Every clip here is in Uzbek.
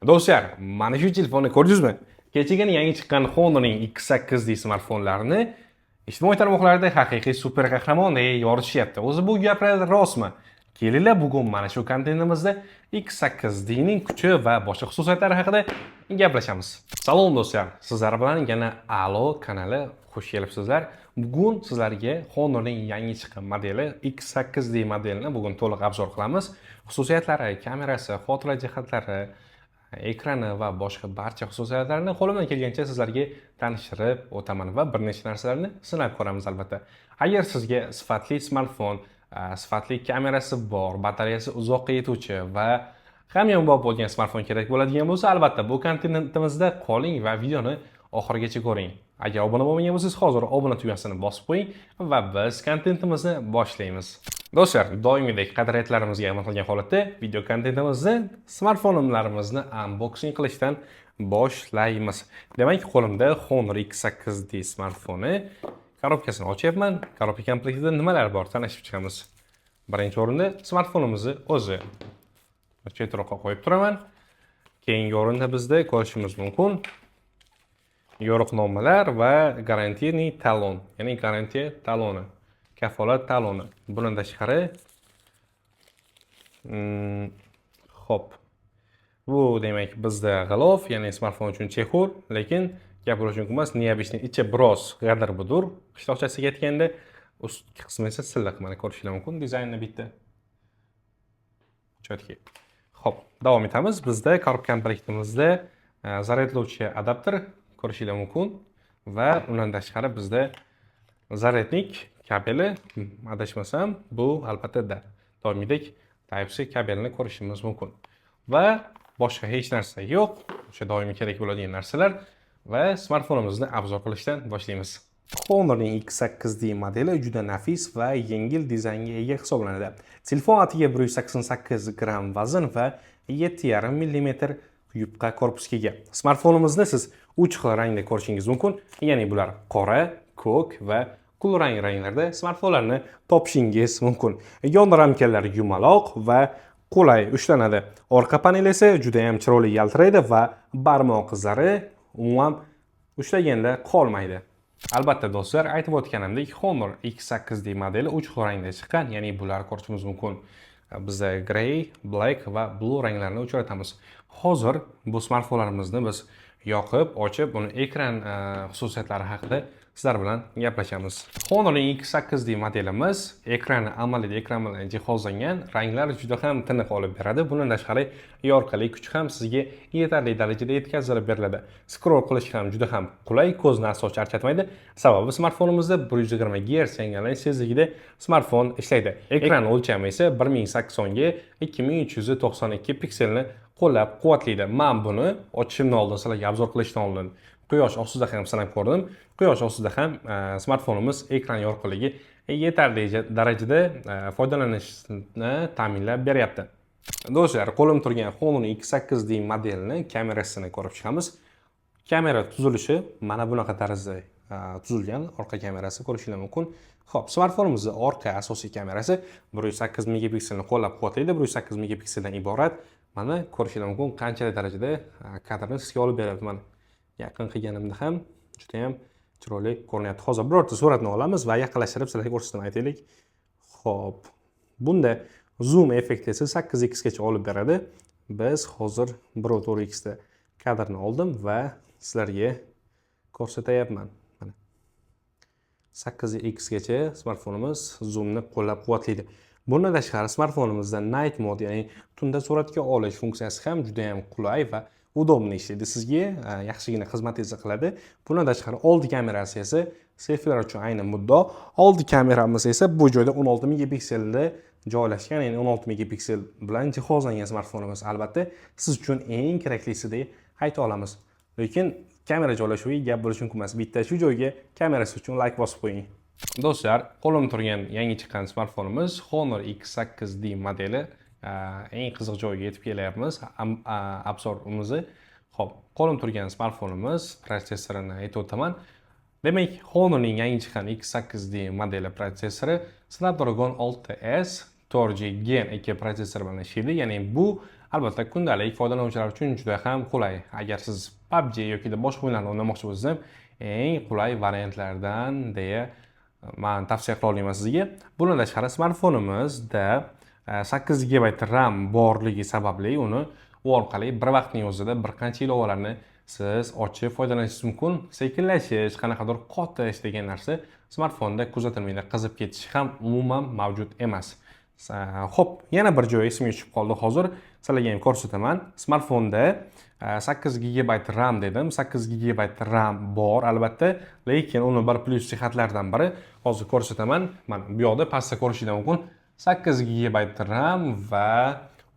Do'stlar, mana shu telefonni ko'rdingizmi? Kechagina yangi chiqqan Honor'ning X8D smartfonlarini ijtimoiy tarmoqlarda haqiqiy super qahramondek yorishyapti. O'zi bu gaplar rostmi? Kelinglar bugun mana shu kontentimizda X8D'ning kuchi va boshqa xususiyatlari haqida gaplashamiz. Salom do'stlar, sizlar bilan yana Alo kanali xush kelibsizlar. Bugun sizlarga Honor'ning yangi chiqqan modeli X8D modelini bugun to'liq obzor qilamiz. Xususiyatlari, kamerasi, xotira jihatlari, ekrani va boshqa barcha xususiyatlarini qo'limdan kelgancha sizlarga tanishtirib o'taman va bir nechta narsalarni sinab ko'ramiz albatta. Agar sizga sifatli smartfon, sifatli kamerasi bor, batareyasi uzoqqa yetuvchi va hamyonbop bo'lgan smartfon kerak bo'ladigan bo'lsa, albatta bu kontentimizda qoling va videoni oxirigacha ko'ring. Agar obuna bo'lmagan bo'lsangiz, hozir obuna tugmasini bosib qo'ying va biz kontentimizni boshlaymiz. Do'stlar, doimgidek qadriyatlarimizga amal qilgan holatda video kontentimizni smartfonlarimizni unboxing qilishdan boshlaymiz. Demak, qo'limda Honor X8D smartfoni. Korobkasini ochyapman. Korobka komplektida nimalar bor tanishib chiqamiz. Birinchi o'rinda smartfonimizni o'zi chetroqqa qo'yib turaman. Keyingi o'rinda bizda ko'rishimiz mumkin yo'riqnomalar va garantiyali talon, ya'ni garantiya taloni, kafolat taloni. Bundan tashqari, hop. Bu demak bizda g'ilof, ya'ni smartfon uchun chexur, lekin gapirish uchun emas, neobishning ichi biroz g'adir-budur. Qishloqchasiga aytganda, ustki qismi esa silliq, mana ko'rishingiz mumkin dizaynni bitta. Chotki. Hop, davom etamiz. Bizda korobka komplektimizda zaryadlovchi adapter ko'rishingiz mumkin va undan tashqari bizda zaryadnik kabeli, adashmasam, bu albatta doimgidek Type-C kabelini ko'rishimiz mumkin. Va boshqa hech narsa yo'q. O'sha doimiy kerak bo'ladigan narsalar va smartfonimizni obzor qilishdan boshlaymiz. Honor'ning X8D modeli juda nafis va yengil dizaynga ega hisoblanadi. Telefon atiga 188 gram vazn va 7,5 mm yupqa korpusga ega. Smartfonimizni siz 3 xil rangda ko'rishingiz mumkin. Ya'ni bular qora, ko'k va kulrang ranglarda smartfonlarni topishingiz mumkin. Yon ramkalar yumaloq va qulay ushlanadi. Orqa panel esa juda ham chiroyli yaltiraydi va barmoq izlari umuman ushlaganda qolmaydi. Albatta do'stlar, aytib o'tganimdek, Honor X8D modeli 3 xil rangda chiqqan, ya'ni bular ko'rishimiz mumkin. Bizda gray, black va blue ranglarni uchratamiz. Hozir bu smartfonlarimizni biz yoqib, ochib, uni ekran xususiyatlari haqida sizlar bilan gaplashamiz. Honor'ning X8D modelimiz ekrani AMOLED ekran bilan jihozlangan, ranglar juda ham tiniq olib beradi. Bundan tashqari, yorqinlik kuchi ham sizga yetarli darajada yetkazib beriladi. Scroll qilish ham juda ham qulay, ko'zni aslo charchatmaydi. Sababi smartfonimizda 120 Hz yangilangan tezligida smartfon ishlaydi. Ekran o'lchami esa 1080 ga 2392 pikselni qo'llab-quvvatlaydi. Men buni ochishimdan oldin, sizlarga obzor qilishdan oldin quyosh ostida ham sinab ko'rdim. Quyosh ostida ham smartfonimiz ekran yorqinligi yetarli darajada foydalanishni ta'minlab beryapti. Do'stlar, qo'lim turgan Honor X8D modelini kamerasini ko'rib chiqamiz. Kamera tuzilishi mana bunaqa tarzda tuzilgan. Orqa kamerasi ko'rishingiz mumkin. Xo'p, smartfonimizning orqa asosiy kamerasi 108 megapikselni qo'llab-quvvatlaydi. 108 megapikseldan iborat. Mana ko'rishingiz mumkin qanchalik darajada kadrni sizga olib beryapti. Mana yaqin qilganimda ham juda ham chiroyli ko'rinyapti. Hozir birorta suratni olamiz va yaqinlashtirib sizlarga ko'rsatib aytaylik. Xo'p. Bunda zoom effekti esa 8x gacha olib beradi. Biz hozir 1.4x da kadrni oldim va sizlarga ko'rsatyapman. Mana 8x gacha smartfonimiz zoomni qo'llab-quvvatlaydi. Bundan tashqari smartfonimizda night mode, ya'ni tunda suratga olish funksiyasi ham juda ham qulay va udobni ishlaydi. Sizga yaxshigina xizmatingizni qiladi. Bundan tashqari oldi kamerasi esa selfilar uchun ayni muddao. Oldi kameramiz esa bu joyda 16 megapikselda joylashgan, ya'ni 16 megapiksel bilan jihozlangan smartfonimiz. Albatta, siz uchun eng keraklisi deb ayta olamiz. Lekin kamera joylashuviga gap bo'lishi mumkin emas. Bitta shu joyga kamerasi uchun like bosib qo'ying. Do'stlar, qo'lim turgan yangi chiqqan smartfonimiz Honor X8D modeli. Eng qiziq joyga yetib kelyapmiz obzorimizni. Xo'p, qo'lim turgan smartfonimiz protsessorini aytib o'taman. Demak, Honor'ning yangi chiqqan X8D modeli protsessori Snapdragon 6S 4G Gen 2 protsessor bilan ishlaydi. Ya'ni bu Albatta, kundalik foydalanuvchilar uchun juda ham qulay. Agar siz PUBG yoki boshqa o'yinlarni o'ynamoqchi bo'lsangiz ham eng qulay variantlardan deya men tavsiya qila olaman sizga. Bundan tashqari smartfonimizda 8 GB RAM borligi sababli uni u orqali bir vaqtning o'zida bir qancha ilovalarni siz ochib foydalanishingiz mumkin. Sekinlashish, qanaqadir qotish degan narsa smartfonda kuzatilmaydi. Qizib ketishi ham umuman mavjud emas. Xo'p, yana bir joy esimga tushib qoldi hozir. Sizlarga ham ko'rsataman. Smartfonda 8 GB RAM dedim. 8 GB RAM bor albatta, lekin uni bir plyus jihatlaridan biri hozir ko'rsataman. Mana bu yoqda pastda ko'rishingiz mumkin. 8 GB RAM va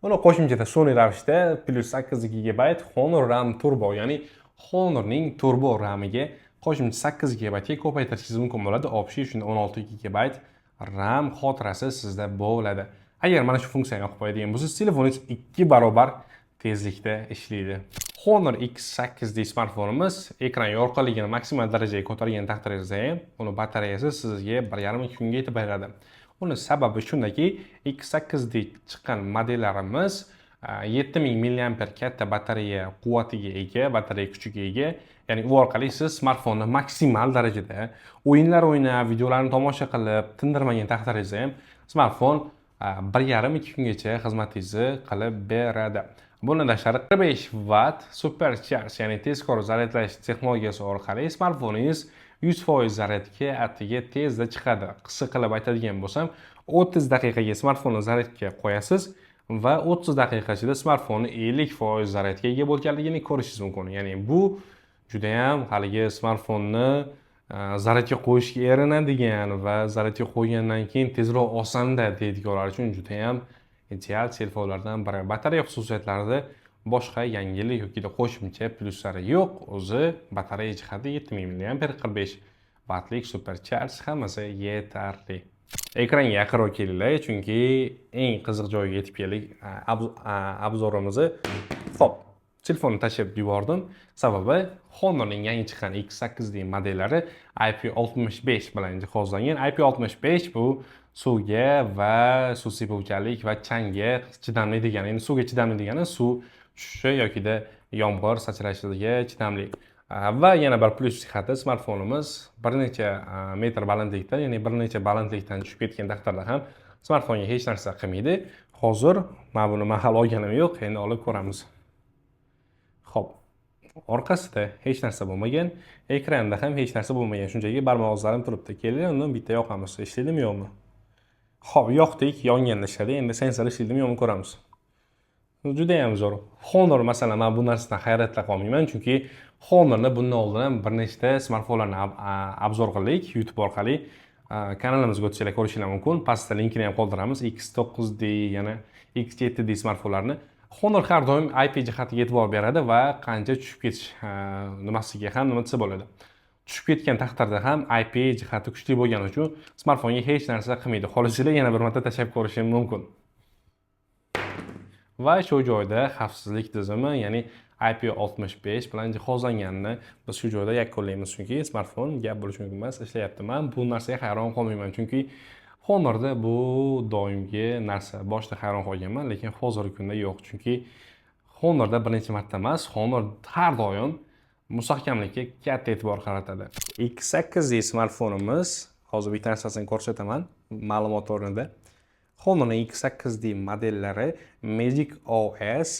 uni qo'shimchada sun'iy ravishda plus 8 GB Honor RAM Turbo, ya'ni Honorning Turbo RAMiga qo'shimcha 8 GB ga ko'paytirishingiz mumkin bo'ladi. Общий shunda 16 GB RAM xotirasi sizda bo'ladi. Agar mana shu funksiyani yoqib qo'yadigan bo'lsangiz, telefoningiz 2 barobar tezlikda ishlaydi. Honor X8D smartfonimiz ekran yorqinligini maksimal darajaga ko'targan taqdiringizda ham uni batareyasi sizga 1,5 kunga yetib beradi. Uni sababi shundaki, X8D chiqqan modellarimiz 7000 mAh katta batareya quvvatiga ega, batareya kuchiga ega. Ya'ni u orqali siz smartfonni maksimal darajada o'yinlar o'ynab, videolarni tomosha qilib, tindirmagan taqdiringizda ham smartfon 1,5-2 kungacha xizmatingizni qilib beradi. Bundan tashqari 45 Watt supercharge, ya'ni tezkor zaryadlash texnologiyasi orqali smartfoningiz 100% zaryadga atigi tezda chiqadi. Qisqa qilib aytadigan bo'lsam, 30 daqiqaga smartfonni zaryadga qo'yasiz va 30 daqiqa ichida smartfonni 50% zaryadga ega bo'lganligini ko'rishingiz mumkin. Ya'ni bu juda ham haligi smartfonni zaryadga qo'yishga erinadigan va zaryadga qo'ygandan keyin tezroq olsam-da deydiganlar uchun juda ham ideal telefonlardan biri. Batareya xususiyatlarida boshqa yangilik yoki qo'shimcha plyuslari yo'q. O'zi batareya jihati 7000 mAh 45 wattlik supercharge hammasi yetarli. Ekranga yaqinroq kelinglar, chunki eng qiziq joyga yetib keldik obzorimizni. Xo'p, telefonni tashlab yubordim. Sababi Honorning yangi chiqqan X8D modellari IP65 bilan jihozlangan. IP65 bu suvga va suv sepuvchanlik va changga chidamli degani. Endi suvga chidamli degani suv tushishi yokida yomg'ir sachranishiga chidamli. Va yana bir plyus jihati, smartfonimiz bir necha metr balandlikdan, ya'ni bir necha balandlikdan tushib ketgan taqdirda ham smartfonga hech narsa qilmaydi. Hozir men buni mahal olganim yo'q, endi olib ko'ramiz. Xo'p, orqasida hech narsa bo'lmagan, ekranda ham hech narsa bo'lmagan. Shunchaki barmoq izlarim turibdi. Keling, undan bitta yoqamiz. Ishlaydimi, yo'qmi? Xo'p, yoqdik, yonganda ishladi. Endi sensor ishlaydimi, yo'qmi ko'ramiz. Juda ham zo'r. Honor masalan, men bu narsadan hayratda qolmayman, chunki Honorni bundan oldin ham bir nechta smartfonlarni obzor qildik YouTube orqali. Kanalimizga o'tsanglar ko'rishingiz mumkin. Pastda linkini ham qoldiramiz. X9D, yana X7D smartfonlarni. Honor har doim IP jihatiga e'tibor beradi va qancha tushib ketish nimasiga ham nima desa bo'ladi. Tushib ketgan taqdirda ham IP jihati kuchli bo'lgani uchun smartfonga hech narsa qilmaydi. Xolisinglar yana bir marta tashlab ko'rishim mumkin. Va shu joyda xavfsizlik tizimi, ya'ni IP65 bilan jihozlanganini biz shu joyda yakunlaymiz, chunki smartfon gap bo'lishi mumkin emas, ishlayapti. Men bu narsaga hayron qolmayman, chunki Honorda bu doimgi narsa. Boshida hayron qolganman, lekin hozirgi kunda yo'q, chunki Honorda bir necha marta emas, Honor har doim mustahkamlikka katta e'tibor qaratadi. X8D smartfonimiz, hozir bitta narsasini ko'rsataman ma'lumot o'rnida. Honorning X8D modellari Magic OS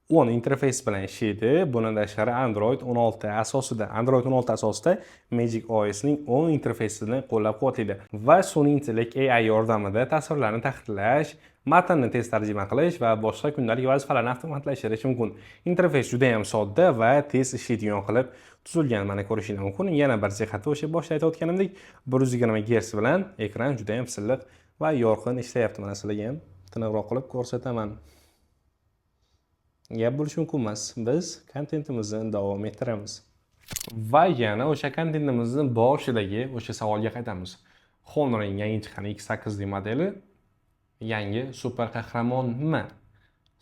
10 interfeys bilan ishlaydi. Bundan tashqari Android 16 asosida Magic OS ning 10 interfeysini qo'llab-quvvatlaydi va sun'iy intellekt AI yordamida tasvirlarni tahrirlash, matnni tez tarjima qilish va boshqa kundalik vazifalarni avtomatlashirish mumkin. Interfeys juda ham sodda va tez ishlaydigan qilib tuzilgan, mana ko'rishingiz mumkin. Yana bir jihati o'sha boshida aytib o'tganimdek 120 Hz bilan ekran juda ham silliq va yorqin ishlayapti. Mana sizlarga ham tiniqroq qilib ko'rsataman. Gap bo'lishi mumkin emas. Biz kontentimizni davom ettiramiz. Va yana o'sha kontentimizning boshidagi o'sha savolga qaytamiz. Honorning yangi chiqqan X8D modeli yangi super qahramonmi?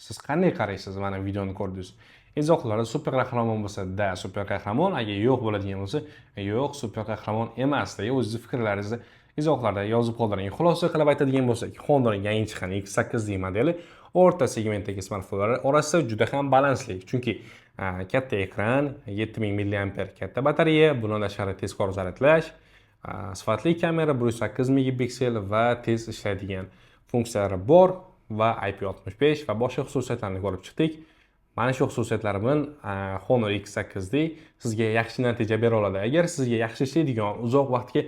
Siz qanday qaraysiz? Mana videoni ko'rdingiz. Izohlarda super qahramon bo'lsa, da super qahramon, agar yo'q bo'ladigan bo'lsa, yo'q super qahramon emas deya o'zingiz fikrlaringizni izohlarda yozib qoldiring. Xulosa qilib aytadigan bo'lsak, Honorning yangi chiqqan X8D modeli o'rta segmentdagi smartfonlar orasida juda ham balansli. Chunki katta ekran, 7000 mAh katta batareya, bundan tashqari tezkor zaryadlash, sifatli kamera 108 megapiksel va tez ishlaydigan funksiyalari bor va IP65 va boshqa xususiyatlarni ko'rib chiqdik. Mana shu xususiyatlari bilan Honor X8 sizga yaxshi natija bera oladi. Agar sizga yaxshi ishlaydigan, uzoq vaqtga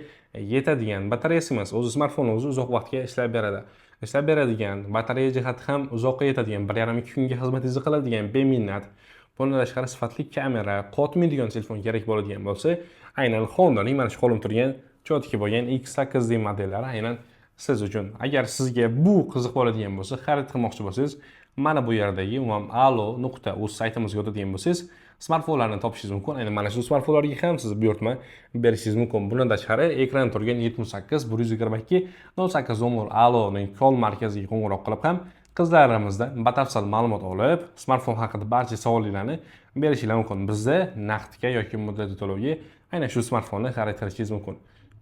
yetadigan batareyasi emas, o'zi smartfon o'zi uzoq vaqtga ishlab beradi. Ishlab beradigan, batareya jihati ham uzoqqa yetadigan, 1,5-2 kunga xizmatingizni qiladigan, beminnat. Bundan tashqari sifatli kamera, qotmaydigan telefon kerak bo'ladigan bo'lsa, aynan Honor'ning mana shu qo'lim turgan cho'tki bo'lgan X8 modellari aynan siz uchun. Agar sizga bu qiziq bo'ladigan bo'lsa, xarid qilmoqchi bo'lsangiz, mana bu yerdagi alo.uz saytimizga o'tadigan bo'lsangiz, smartfonlarni topishingiz mumkin. Aynan mana shu smartfonlarga ham siz buyurtma berishingiz mumkin. Bundan tashqari ekran turgan 78 122 0810 Alo'ning kol markaziga qo'ng'iroq qilib ham qizlarimizdan batafsil ma'lumot olib, smartfon haqida barcha savollarni berishingiz mumkin. Bizda naqdga yoki muddatli to'lovga aynan shu smartfonni xarid qilishingiz mumkin.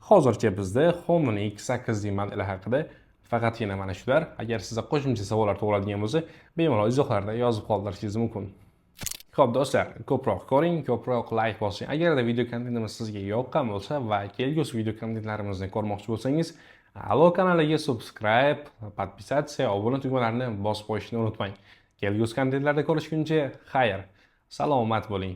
Hozircha bizda Honor X8 modeli haqida faqatgina mana shular. Agar sizga qo'shimcha savollar tug'iladigan bo'lsa, bemalol izohlarda yozib qoldirishingiz mumkin. Xo'p do'stlar, ko'proq ko'ring, ko'proq like bosing. Agarda video kontentimiz sizga yoqqan bo'lsa va kelgusi video kontentlarimizni ko'rmoqchi bo'lsangiz, Alo kanaliga subscribe, podpisatsiya, obuna tugmalarini bosib qo'yishni unutmang. Kelgusi kontentlarda ko'rishguncha, xayr, salomat bo'ling.